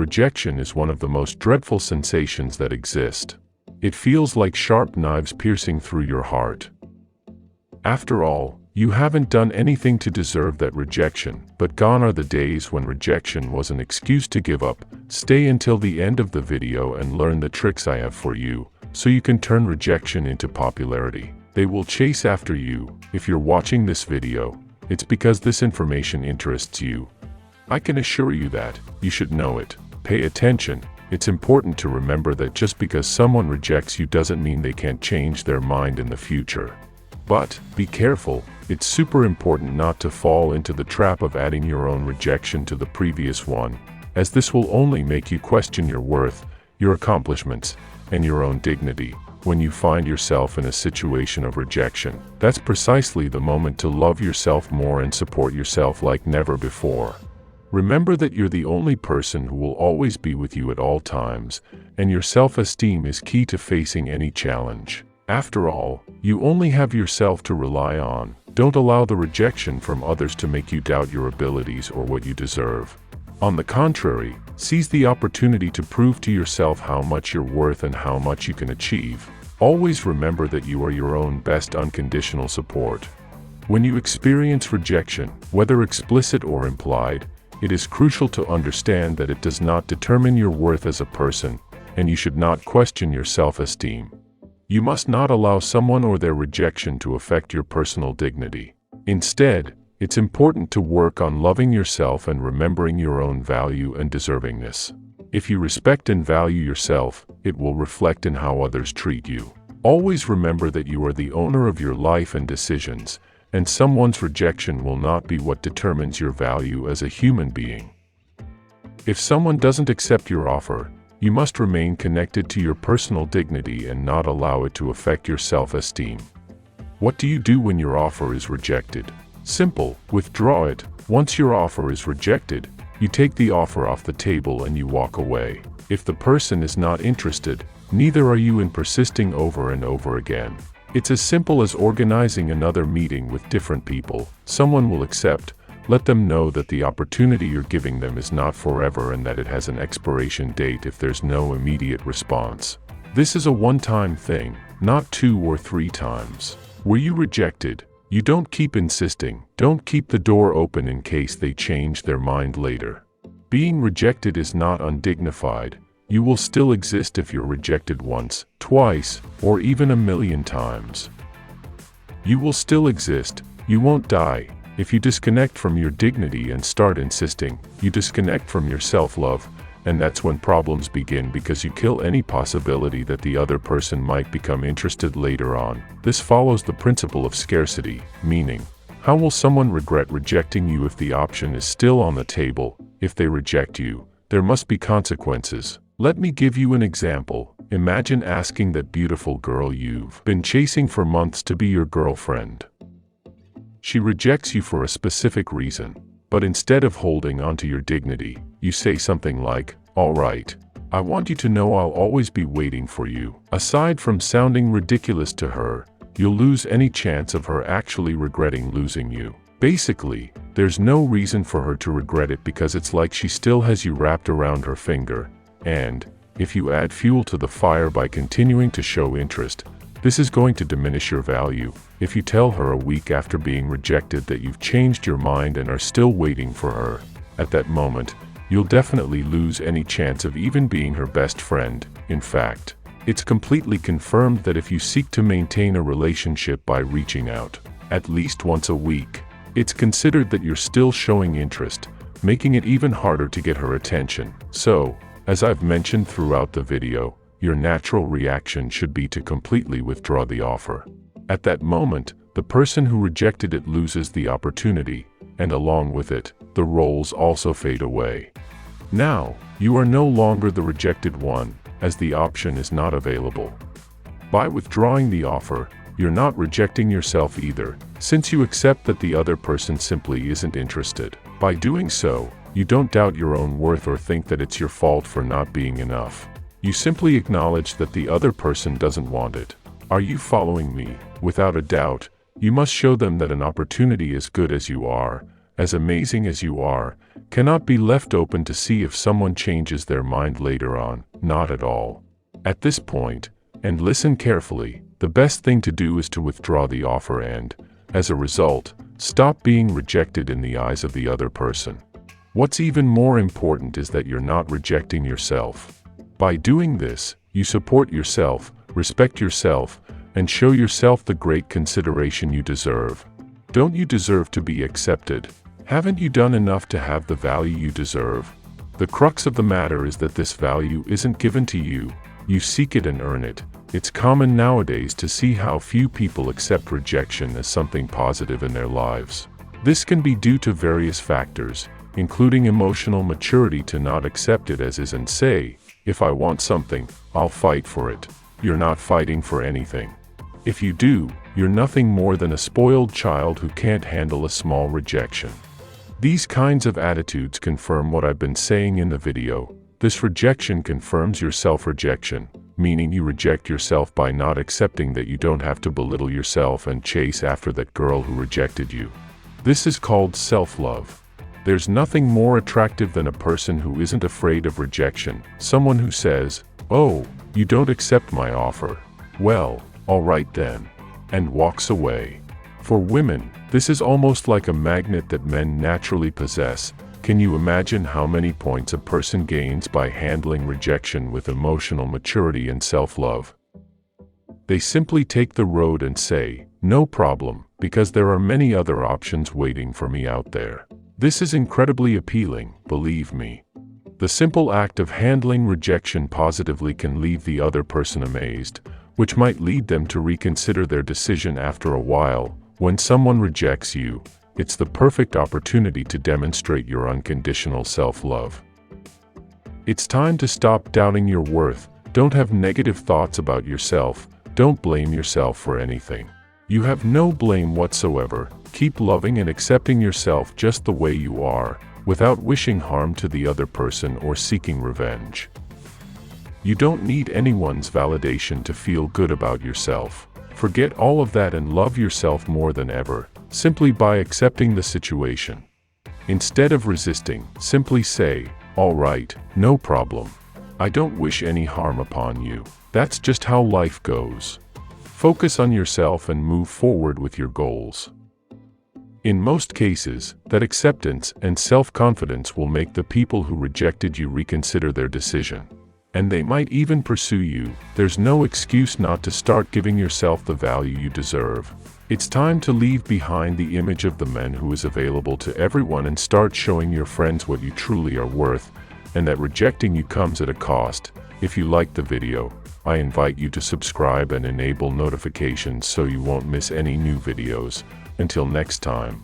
rejection is one of the most dreadful sensations that exist. It feels like sharp knives piercing through your heart. After all, you haven't done anything to deserve that rejection, but gone are the days when rejection was an excuse to give up. Stay until the end of the video and learn the tricks I have for you, so you can turn rejection into popularity. They will chase after you. If you're watching this video, it's because this information interests you. I can assure you that. You should know it. Pay attention. It's important to remember that just because someone rejects you doesn't mean they can't change their mind in the future. But be careful. It's super important not to fall into the trap of adding your own rejection to the previous one, as this will only make you question your worth, your accomplishments, and your own dignity. When you find yourself in a situation of rejection, that's precisely the moment to love yourself more and support yourself like never before. Remember that you're the only person who will always be with you at all times, and your self-esteem is key to facing any challenge. After all, you only have yourself to rely on. Don't allow the rejection from others to make you doubt your abilities or what you deserve. On the contrary, seize the opportunity to prove to yourself how much you're worth and how much you can achieve. Always remember that you are your own best unconditional support. When you experience rejection, whether explicit or implied, it is crucial to understand that it does not determine your worth as a person, and you should not question your self-esteem. You must not allow someone or their rejection to affect your personal dignity. Instead, it's important to work on loving yourself and remembering your own value and deservingness. If you respect and value yourself, it will reflect in how others treat you. Always remember that you are the owner of your life and decisions, and someone's rejection will not be what determines your value as a human being. If someone doesn't accept your offer, you must remain connected to your personal dignity and not allow it to affect your self-esteem. What do you do when your offer is rejected? Simple, withdraw it. Once your offer is rejected, you take the offer off the table and you walk away. If the person is not interested, neither are you in persisting over and over again. It's as simple as organizing another meeting with different people. Someone will accept. Let them know that the opportunity you're giving them is not forever and that it has an expiration date if there's no immediate response. This is a one-time thing, not 2 or 3 times. Were you rejected? You don't keep insisting. Don't keep the door open in case they change their mind later. Being rejected is not undignified. You will still exist if you're rejected once, twice, or even 1,000,000 times. You will still exist. You won't die. If you disconnect from your dignity and start insisting, you disconnect from your self-love, and that's when problems begin because you kill any possibility that the other person might become interested later on. This follows the principle of scarcity, meaning, how will someone regret rejecting you if the option is still on the table? If they reject you, there must be consequences. Let me give you an example. Imagine asking that beautiful girl you've been chasing for months to be your girlfriend. She rejects you for a specific reason, but instead of holding onto your dignity, you say something like, "All right, I want you to know I'll always be waiting for you." Aside from sounding ridiculous to her, you'll lose any chance of her actually regretting losing you. Basically, there's no reason for her to regret it because it's like she still has you wrapped around her finger. And, if you add fuel to the fire by continuing to show interest, this is going to diminish your value. If you tell her a week after being rejected that you've changed your mind and are still waiting for her, at that moment, you'll definitely lose any chance of even being her best friend. In fact, it's completely confirmed that if you seek to maintain a relationship by reaching out, at least once a week, it's considered that you're still showing interest, making it even harder to get her attention. So, as I've mentioned throughout the video, your natural reaction should be to completely withdraw the offer. At that moment, the person who rejected it loses the opportunity, and along with it, the roles also fade away. Now, you are no longer the rejected one, as the option is not available. By withdrawing the offer, you're not rejecting yourself either, since you accept that the other person simply isn't interested. By doing so, you don't doubt your own worth or think that it's your fault for not being enough. You simply acknowledge that the other person doesn't want it. Are you following me? Without a doubt, you must show them that an opportunity is good as you are, as amazing as you are, cannot be left open to see if someone changes their mind later on, not at all. At this point, and listen carefully, the best thing to do is to withdraw the offer and, as a result, stop being rejected in the eyes of the other person. What's even more important is that you're not rejecting yourself. By doing this, you support yourself, respect yourself, and show yourself the great consideration you deserve. Don't you deserve to be accepted? Haven't you done enough to have the value you deserve? The crux of the matter is that this value isn't given to you. You seek it and earn it. It's common nowadays to see how few people accept rejection as something positive in their lives. This can be due to various factors, including emotional maturity to not accept it as is and say, if I want something, I'll fight for it. You're not fighting for anything. If you do, you're nothing more than a spoiled child who can't handle a small rejection. These kinds of attitudes confirm what I've been saying in the video. This rejection confirms your self-rejection, meaning you reject yourself by not accepting that you don't have to belittle yourself and chase after that girl who rejected you. This is called self-love. There's nothing more attractive than a person who isn't afraid of rejection, someone who says, "Oh, you don't accept my offer? Well, all right then," and walks away. For women, this is almost like a magnet that men naturally possess. Can you imagine how many points a person gains by handling rejection with emotional maturity and self-love? They simply take the road and say, "No problem, because there are many other options waiting for me out there." This is incredibly appealing, believe me. The simple act of handling rejection positively can leave the other person amazed, which might lead them to reconsider their decision after a while. When someone rejects you, it's the perfect opportunity to demonstrate your unconditional self-love. It's time to stop doubting your worth. Don't have negative thoughts about yourself. Don't blame yourself for anything. You have no blame whatsoever. Keep loving and accepting yourself just the way you are, without wishing harm to the other person or seeking revenge. You don't need anyone's validation to feel good about yourself. Forget all of that and love yourself more than ever, simply by accepting the situation. Instead of resisting, simply say, "All right, no problem. I don't wish any harm upon you. That's just how life goes." Focus on yourself and move forward with your goals. In most cases, that acceptance and self-confidence will make the people who rejected you reconsider their decision. And they might even pursue you. There's no excuse not to start giving yourself the value you deserve. It's time to leave behind the image of the man who is available to everyone and start showing your friends what you truly are worth, and that rejecting you comes at a cost. If you liked the video, I invite you to subscribe and enable notifications so you won't miss any new videos. Until next time.